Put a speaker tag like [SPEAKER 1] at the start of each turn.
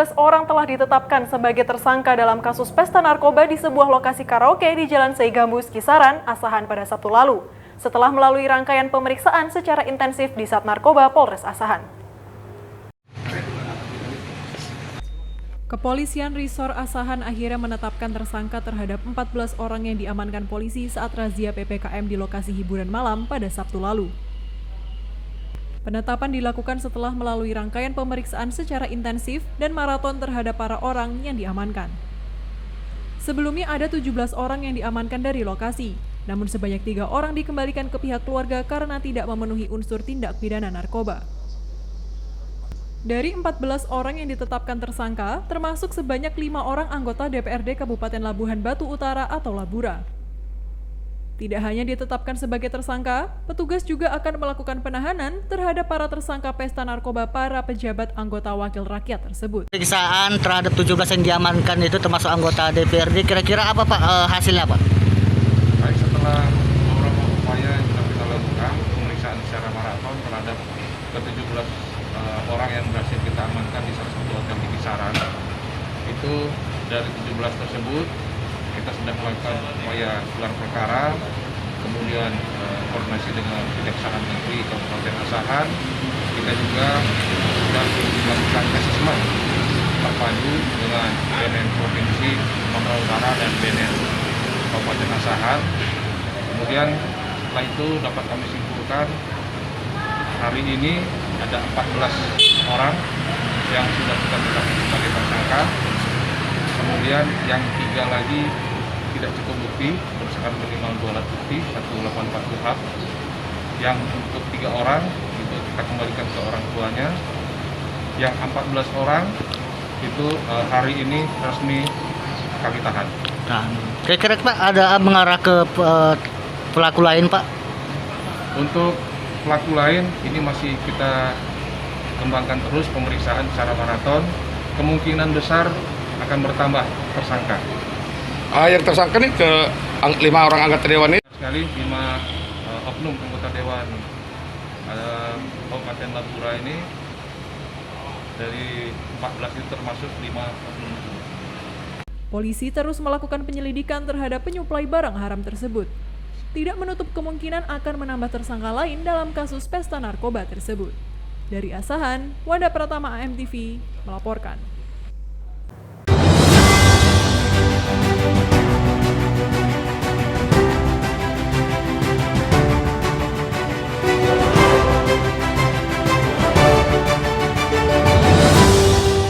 [SPEAKER 1] 14 orang telah ditetapkan sebagai tersangka dalam kasus pesta narkoba di sebuah lokasi karaoke di Jalan Seigambus, Kisaran, Asahan pada Sabtu lalu, setelah melalui rangkaian pemeriksaan secara intensif di Sat Narkoba Polres Asahan. Kepolisian Resor Asahan akhirnya menetapkan tersangka terhadap 14 orang yang diamankan polisi saat razia PPKM di lokasi hiburan malam pada Sabtu lalu. Penetapan dilakukan setelah melalui rangkaian pemeriksaan secara intensif dan maraton terhadap para orang yang diamankan. Sebelumnya ada 17 orang yang diamankan dari lokasi, namun sebanyak 3 orang dikembalikan ke pihak keluarga karena tidak memenuhi unsur tindak pidana narkoba. Dari 14 orang yang ditetapkan tersangka, termasuk sebanyak 5 orang anggota DPRD Kabupaten Labuhan Batu Utara atau Labura. Tidak hanya ditetapkan sebagai tersangka, petugas juga akan melakukan penahanan terhadap para tersangka pesta narkoba para pejabat anggota wakil rakyat tersebut.
[SPEAKER 2] Pemeriksaan terhadap 17 yang diamankan itu termasuk anggota DPRD, kira-kira apa Pak hasilnya Pak?
[SPEAKER 3] Baik, setelah beberapa upaya yang sudah kita lakukan, pemeriksaan secara maraton terhadap ke-17 orang yang berhasil kita amankan di salah satu hotel di Kisaran. Itu dari 17 tersebut kita sudah melakukan upaya gelar perkara, kemudian koordinasi dengan Kejaksaan Negeri Kabupaten Asahan. Kita juga sudah melakukan asesmen terpadu dengan BNN Provinsi Sumatera Utara dan BNN Kabupaten Asahan. Kemudian setelah itu dapat kami simpulkan hari ini ada 14 orang yang sudah kita tetapkan sebagai tersangka. Kemudian yang 3 lagi tidak cukup bukti, berdasarkan minimal 2 alat bukti, 184 KUHP. Yang untuk 3 orang itu kita kembalikan ke orang tuanya. Yang 14 orang itu hari ini resmi kami tahan.
[SPEAKER 2] Nah, kira-kira Pak ada mengarah ke pelaku lain Pak?
[SPEAKER 3] Untuk pelaku lain ini masih kita kembangkan terus pemeriksaan secara maraton. Kemungkinan besar akan bertambah tersangka.
[SPEAKER 4] Yang tersangka ini ke 5 orang anggota dewan ini?
[SPEAKER 3] Sekali 5 oknum anggota dewan Kabupaten Labura ini, dari 14 itu termasuk 5 oknum.
[SPEAKER 1] Polisi terus melakukan penyelidikan terhadap penyuplai barang haram tersebut. Tidak menutup kemungkinan akan menambah tersangka lain dalam kasus pesta narkoba tersebut. Dari Asahan, Wanda Pratama AMTV melaporkan.